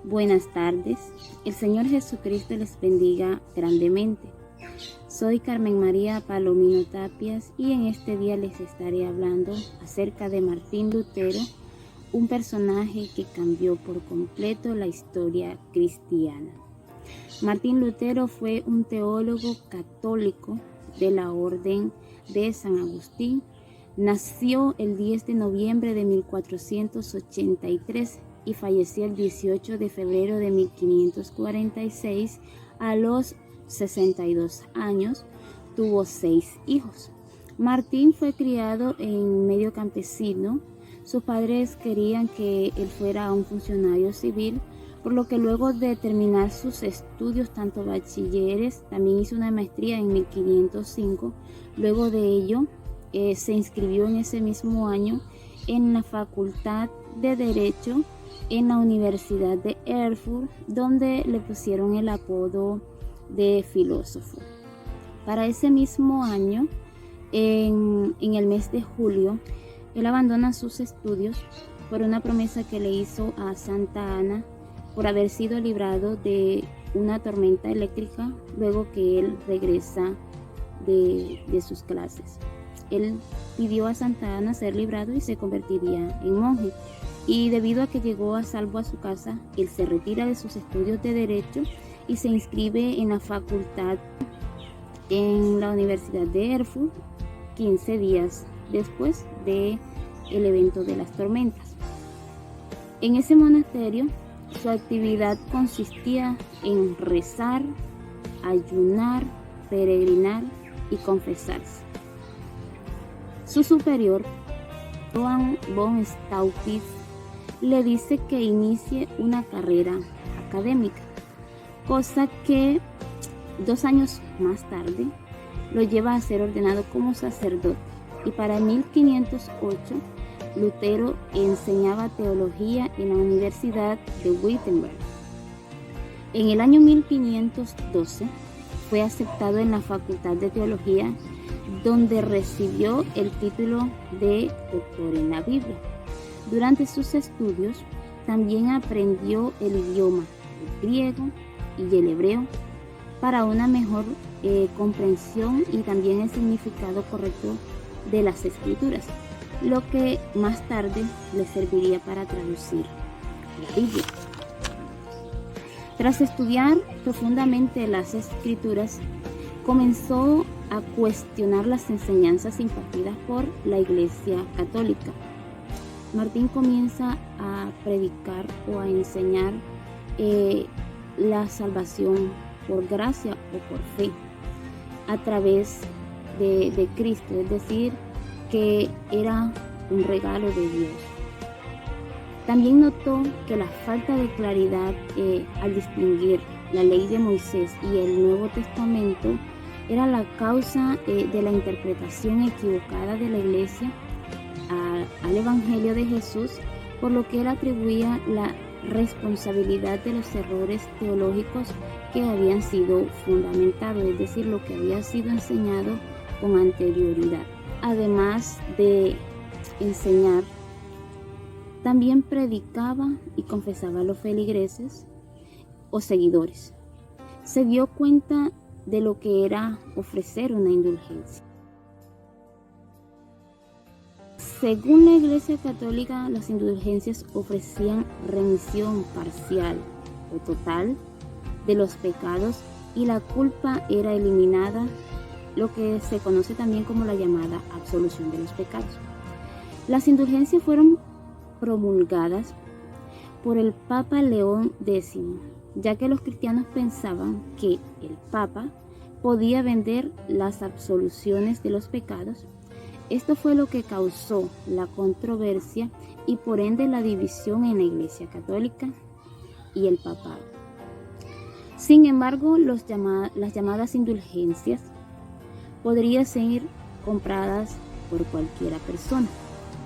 Buenas tardes, el Señor Jesucristo les bendiga grandemente. Soy Carmen María Palomino Tapias y en este día les estaré hablando acerca de Martín Lutero, un personaje que cambió por completo la historia cristiana. Martín Lutero fue un teólogo católico de la Orden de San Agustín. Nació el 10 de noviembre de 1483 y falleció el 18 de febrero de 1546 a los 62 años. Tuvo 6 hijos. Martín fue criado en medio campesino. Sus padres querían que él fuera un funcionario civil, por lo que luego de terminar sus estudios, tanto bachilleres, también hizo una maestría en 1505. Luego de ello, se inscribió en ese mismo año en la Facultad de Derecho en la Universidad de Erfurt, donde le pusieron el apodo de filósofo. Para ese mismo año, en el mes de julio, él abandona sus estudios por una promesa que le hizo a Santa Ana por haber sido librado de una tormenta eléctrica luego que él regresa de sus clases. Él pidió a Santa Ana ser librado y se convertiría en monje. Y debido a que llegó a salvo a su casa, él se retira de sus estudios de Derecho y se inscribe en la facultad en la Universidad de Erfurt 15 días después del evento de las tormentas. En ese monasterio, su actividad consistía en rezar, ayunar, peregrinar y confesarse. Su superior, Johann von Staupitz, le dice que inicie una carrera académica, cosa que 2 años más tarde lo lleva a ser ordenado como sacerdote, y para 1508 Lutero enseñaba teología en la Universidad de Wittenberg. En el año 1512 fue aceptado en la Facultad de Teología, donde recibió el título de doctor en la Biblia. Durante sus estudios también aprendió el idioma, el griego y el hebreo, para una mejor comprensión y también el significado correcto de las escrituras, lo que más tarde le serviría para traducir la Biblia. Tras estudiar profundamente las escrituras, comenzó a cuestionar las enseñanzas impartidas por la Iglesia Católica. Martín comienza a predicar o a enseñar la salvación por gracia o por fe a través de Cristo, es decir, que era un regalo de Dios. También notó que la falta de claridad al distinguir la ley de Moisés y el Nuevo Testamento era la causa de la interpretación equivocada de la Iglesia al Evangelio de Jesús, por lo que él atribuía la responsabilidad de los errores teológicos que habían sido fundamentados, es decir, lo que había sido enseñado con anterioridad. Además de enseñar, también predicaba y confesaba a los feligreses o seguidores. Se dio cuenta de lo que era ofrecer una indulgencia. Según la Iglesia Católica, las indulgencias ofrecían remisión parcial o total de los pecados y la culpa era eliminada, lo que se conoce también como la llamada absolución de los pecados. Las indulgencias fueron promulgadas por el Papa León X, ya que los cristianos pensaban que el Papa podía vender las absoluciones de los pecados. Esto fue lo que causó la controversia y por ende la división en la Iglesia Católica y el Papado. Sin embargo, las llamadas indulgencias podrían ser compradas por cualquiera persona,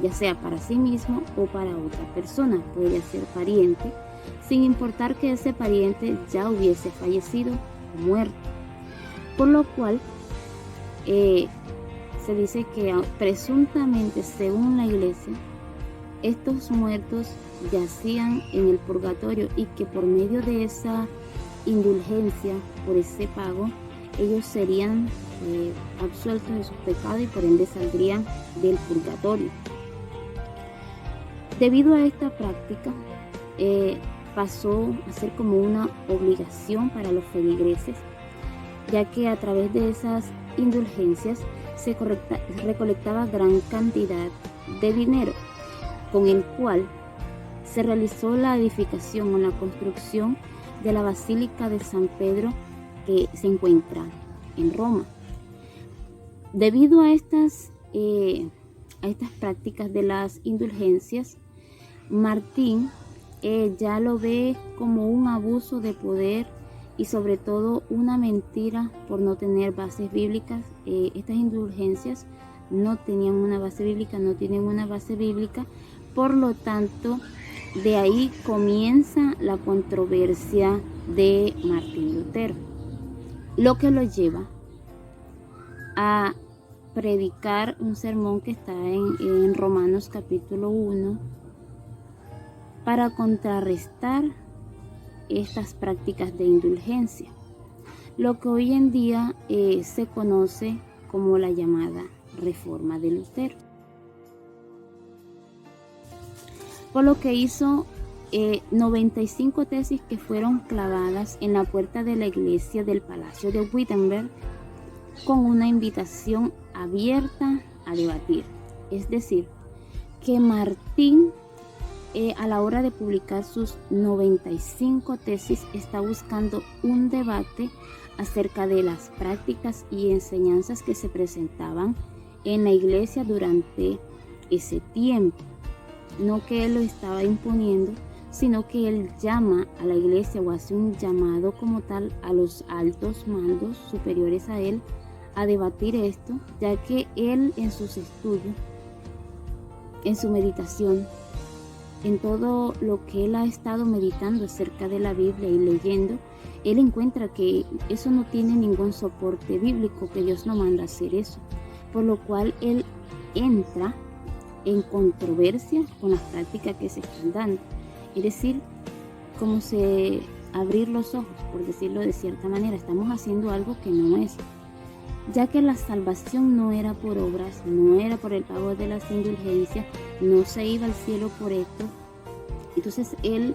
ya sea para sí mismo o para otra persona, puede ser pariente, sin importar que ese pariente ya hubiese fallecido o muerto. Por lo cual, se dice que presuntamente, según la Iglesia, estos muertos yacían en el purgatorio y que por medio de esa indulgencia, por ese pago, ellos serían absueltos de sus pecados y por ende saldrían del purgatorio. Debido a esta práctica, pasó a ser como una obligación para los feligreses, ya que a través de esas indulgencias se recolectaba gran cantidad de dinero, con el cual se realizó la edificación o la construcción de la Basílica de San Pedro, que se encuentra en Roma. Debido a estas prácticas de las indulgencias, Martín ya lo ve como un abuso de poder y sobre todo una mentira por no tener bases bíblicas. Estas indulgencias no tenían una base bíblica, no tienen una base bíblica, por lo tanto, de ahí comienza la controversia de Martín Lutero, lo que lo lleva a predicar un sermón que está en Romanos capítulo 1 para contrarrestar estas prácticas de indulgencia, lo que hoy en día se conoce como la llamada Reforma de Lutero. Por lo que hizo 95 tesis que fueron clavadas en la puerta de la iglesia del Palacio de Wittenberg con una invitación abierta a debatir. Es decir, que Martín a la hora de publicar sus 95 tesis está buscando un debate acerca de las prácticas y enseñanzas que se presentaban en la iglesia durante ese tiempo. No que él lo estaba imponiendo, sino que él llama a la iglesia o hace un llamado como tal a los altos mandos superiores a él a debatir esto, ya que él en sus estudios, en su meditación, en todo lo que él ha estado meditando acerca de la Biblia y leyendo, él encuentra que eso no tiene ningún soporte bíblico, que Dios no manda hacer eso, por lo cual él entra en controversia con las prácticas que se están dando. Es decir, como abrir los ojos, por decirlo de cierta manera, estamos haciendo algo que no es, ya que la salvación no era por obras, no era por el pago de las indulgencias, no se iba al cielo por esto. Entonces él,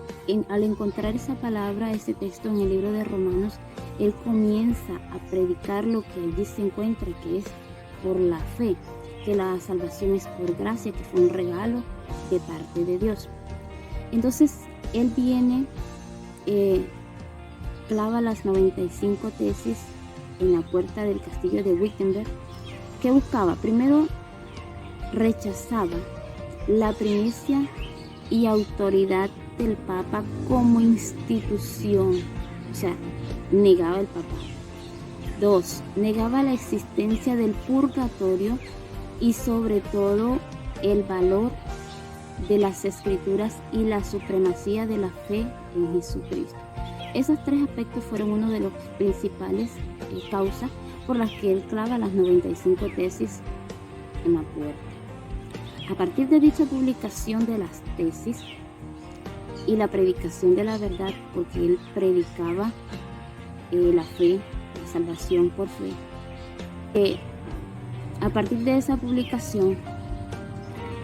al encontrar esa palabra, ese texto en el libro de Romanos, él comienza a predicar lo que allí se encuentra, que es por la fe, que la salvación es por gracia, que fue un regalo de parte de Dios. Entonces él viene, clava las 95 tesis en la puerta del castillo de Wittenberg, que buscaba, primero rechazaba la primicia y autoridad del Papa como institución, o sea, negaba el Papa. 2, negaba la existencia del purgatorio y sobre todo el valor de las escrituras y la supremacía de la fe en Jesucristo. Esos tres aspectos fueron uno de los principales causas por las que él clava las 95 tesis en la puerta. A partir de dicha publicación de las tesis y la predicación de la verdad, porque él predicaba la fe, la salvación por fe, a partir de esa publicación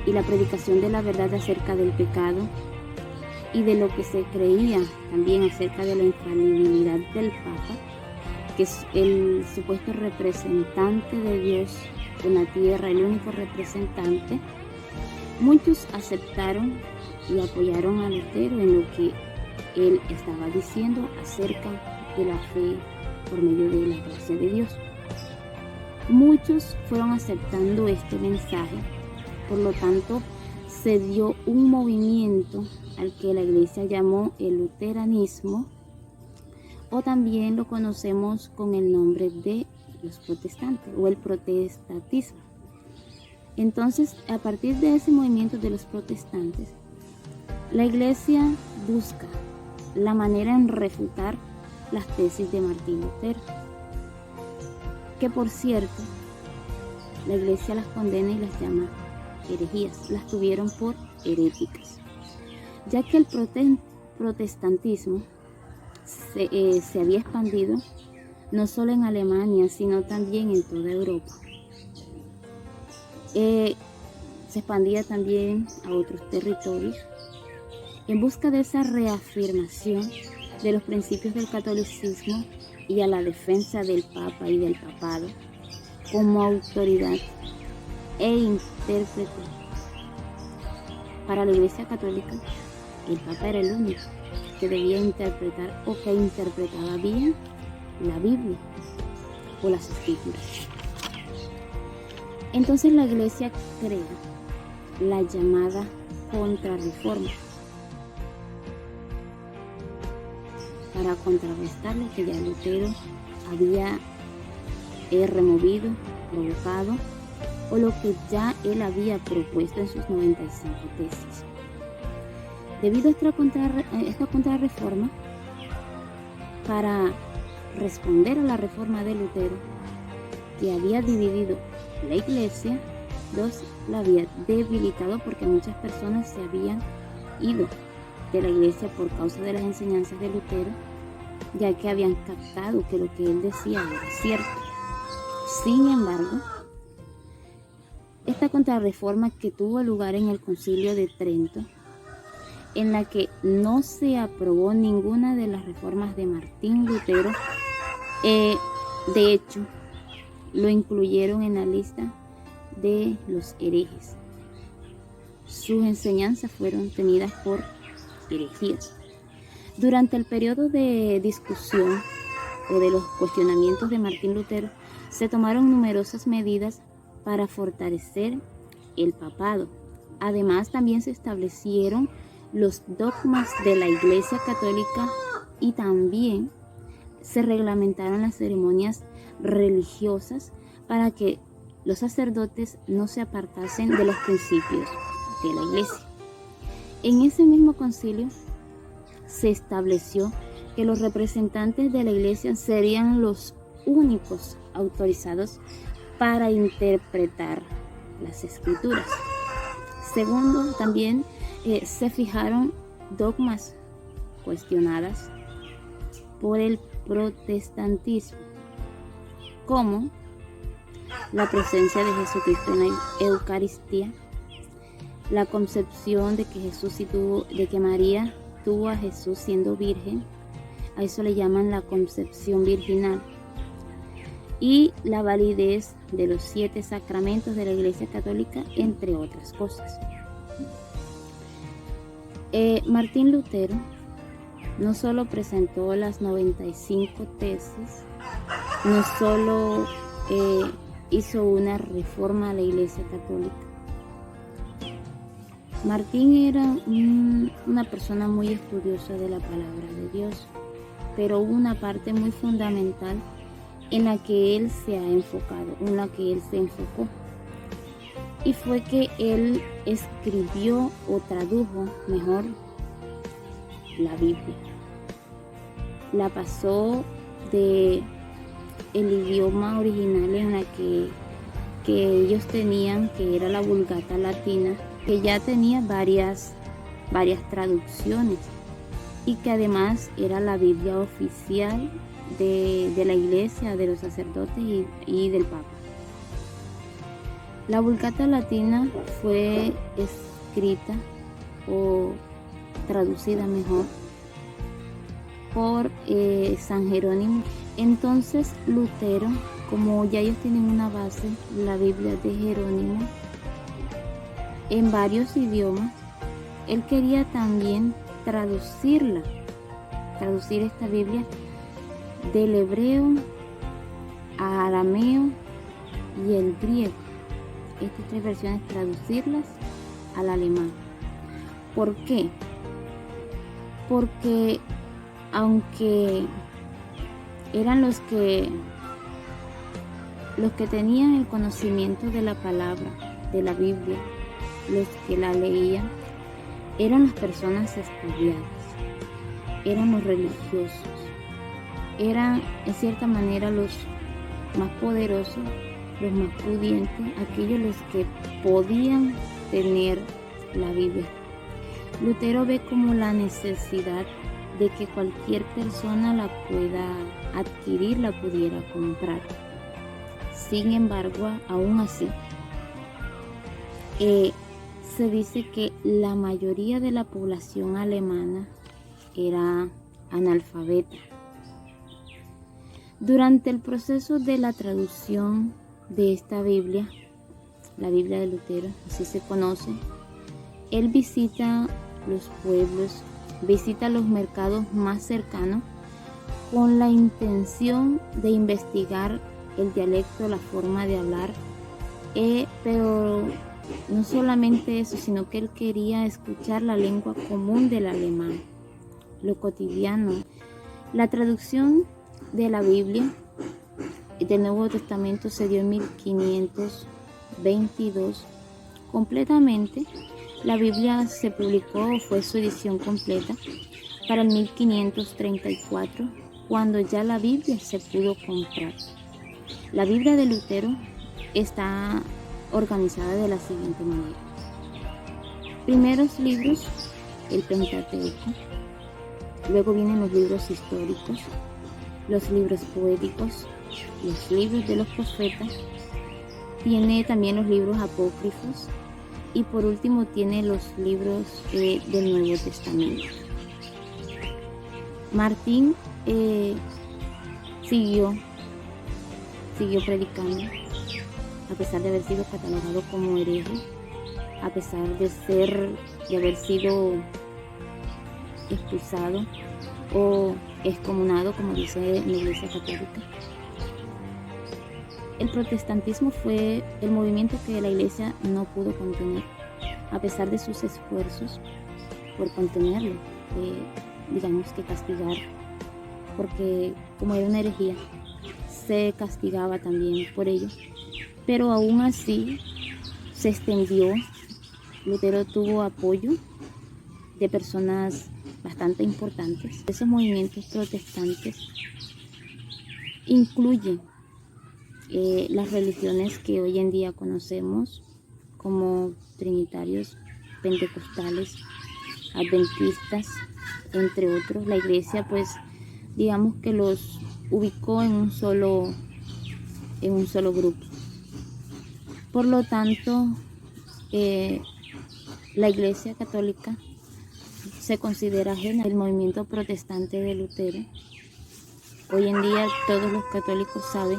y la predicación de la verdad acerca del pecado y de lo que se creía también acerca de la infalibilidad del Papa, que es el supuesto representante de Dios en la tierra, el único representante, muchos aceptaron y apoyaron a Lutero en lo que él estaba diciendo acerca de la fe por medio de la gracia de Dios. Muchos fueron aceptando este mensaje, por lo tanto se dio un movimiento al que la iglesia llamó el luteranismo, o también lo conocemos con el nombre de los protestantes o el protestantismo. Entonces, a partir de ese movimiento de los protestantes, la iglesia busca la manera en refutar las tesis de Martín Lutero, que por cierto, la iglesia las condena y las llama herejías. Las tuvieron por heréticas, ya que el protestantismo se había expandido no solo en Alemania, sino también en toda Europa. Se expandía también a otros territorios en busca de esa reafirmación de los principios del catolicismo y a la defensa del Papa y del papado como autoridad e intérprete. Para la Iglesia Católica, el Papa era el único que debía interpretar o que interpretaba bien la Biblia o las Escrituras. Entonces la Iglesia crea la llamada Contrarreforma para contrarrestar lo que ya Lutero había removido, provocado, o lo que ya él había propuesto en sus 95 tesis. Debido a esta contrarreforma, para responder a la reforma de Lutero, que había dividido la Iglesia, la había debilitado porque muchas personas se habían ido de la Iglesia por causa de las enseñanzas de Lutero, ya que habían captado que lo que él decía era cierto. Sin embargo, esta contrarreforma que tuvo lugar en el Concilio de Trento, en la que no se aprobó ninguna de las reformas de Martín Lutero, de hecho, lo incluyeron en la lista de los herejes. Sus enseñanzas fueron tenidas por herejías. Durante el periodo de discusión o de los cuestionamientos de Martín Lutero, se tomaron numerosas medidas para fortalecer el papado. Además, también se establecieron los dogmas de la Iglesia Católica y también se reglamentaron las ceremonias religiosas para que los sacerdotes no se apartasen de los principios de la Iglesia. En ese mismo concilio se estableció que los representantes de la Iglesia serían los únicos autorizados para interpretar las Escrituras. Segundo, también se fijaron dogmas cuestionadas por el protestantismo, como la presencia de Jesucristo en la Eucaristía, la concepción de que María tuvo a Jesús siendo virgen, a eso le llaman la concepción virginal, y la validez de los 7 sacramentos de la Iglesia Católica, entre otras cosas. Martín Lutero no solo presentó las 95 tesis, no solo hizo una reforma a la Iglesia Católica. Martín era una persona muy estudiosa de la palabra de Dios, pero hubo una parte muy fundamental en la que él se enfocó, y fue que él escribió o tradujo mejor la Biblia. La pasó de el idioma original en la que ellos tenían, que era la Vulgata latina, que ya tenía varias traducciones y que además era la Biblia oficial de la Iglesia, de los sacerdotes y del Papa. La Vulgata latina fue escrita o traducida mejor por San Jerónimo. Entonces Lutero, como ya ellos tienen una base, la Biblia de Jerónimo, en varios idiomas, él quería también traducir esta Biblia del hebreo a arameo y el griego. Estas 3 versiones, traducirlas al alemán. ¿Por qué? Porque aunque eran los que tenían el conocimiento de la palabra, de la Biblia, los que la leían, eran las personas estudiadas, eran los religiosos, eran en cierta manera los más poderosos, los más pudientes, aquellos los que podían tener la Biblia. Lutero ve como la necesidad de que cualquier persona la pueda adquirir, la pudiera comprar. Sin embargo, aún así, se dice que la mayoría de la población alemana era analfabeta. Durante el proceso de la traducción de esta Biblia, la Biblia de Lutero, así se conoce, él visita los pueblos, visita los mercados más cercanos con la intención de investigar el dialecto, la forma de hablar, pero no solamente eso, sino que él quería escuchar la lengua común del alemán, lo cotidiano. La traducción de la Biblia del Nuevo Testamento se dio en 1522 completamente. La Biblia se publicó, fue su edición completa, para el 1534, cuando ya la Biblia se pudo comprar. La Biblia de Lutero está organizada de la siguiente manera. Primeros libros, el Pentateuco. Luego vienen los libros históricos, los libros poéticos, los libros de los profetas. Tiene también los libros apócrifos. Y por último tiene los libros del Nuevo Testamento. Martín siguió predicando, a pesar de haber sido catalogado como hereje, a pesar de haber sido expulsado o excomunado, como dice la Iglesia Católica. El protestantismo fue el movimiento que la Iglesia no pudo contener, a pesar de sus esfuerzos por contenerlo, digamos que castigar, porque como era una herejía, se castigaba también por ello, pero aún así se extendió. Lutero tuvo apoyo de personas bastante importantes. Esos movimientos protestantes incluyen las religiones que hoy en día conocemos como trinitarios, pentecostales, adventistas, entre otros. La Iglesia, pues, digamos que los ubicó en un solo grupo. Por lo tanto, la Iglesia Católica se considera ajena al movimiento protestante de Lutero. Hoy en día todos los católicos saben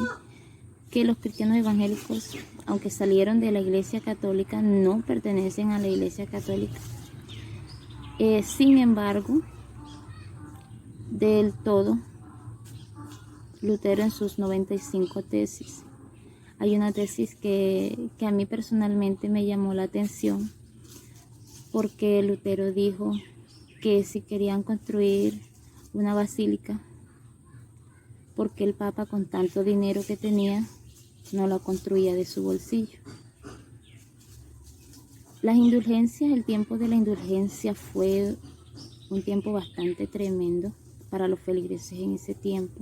que los cristianos evangélicos, aunque salieron de la Iglesia Católica, no pertenecen a la Iglesia Católica. Sin embargo, del todo, Lutero en sus 95 tesis, hay una tesis que a mí personalmente me llamó la atención, porque Lutero dijo que si querían construir una basílica, porque el Papa, con tanto dinero que tenía, no la construía de su bolsillo. Las indulgencias, el tiempo de la indulgencia fue un tiempo bastante tremendo para los feligreses en ese tiempo.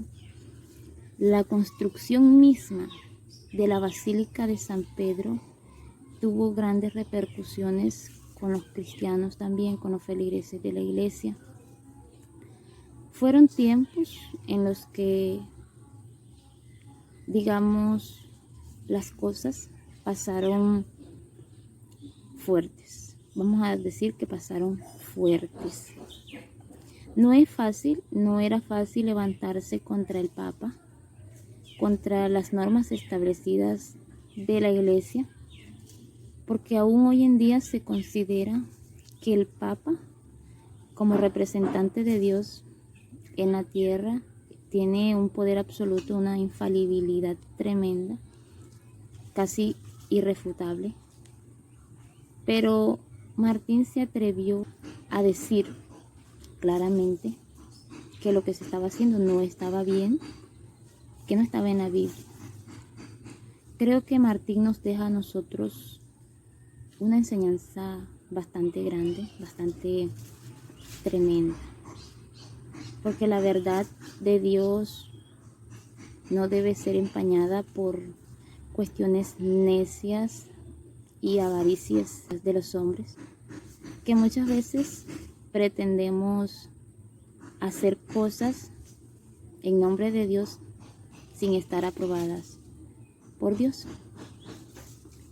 La construcción misma de la Basílica de San Pedro tuvo grandes repercusiones con los cristianos también, con los feligreses de la iglesia. Fueron tiempos en los que, digamos, las cosas pasaron fuertes. Vamos a decir que pasaron fuertes. No era fácil levantarse contra el Papa, contra las normas establecidas de la Iglesia, porque aún hoy en día se considera que el Papa, como representante de Dios en la tierra, tiene un poder absoluto, una infalibilidad tremenda, casi irrefutable. Pero Martín se atrevió a decir claramente que lo que se estaba haciendo no estaba bien, que no estaba en la Biblia. Creo que Martín nos deja a nosotros una enseñanza bastante grande, bastante tremenda, porque la verdad de Dios no debe ser empañada por cuestiones necias y avaricias de los hombres. que muchas veces pretendemos hacer cosas en nombre de Dios sin estar aprobadas por Dios.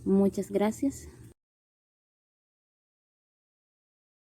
Muchas gracias.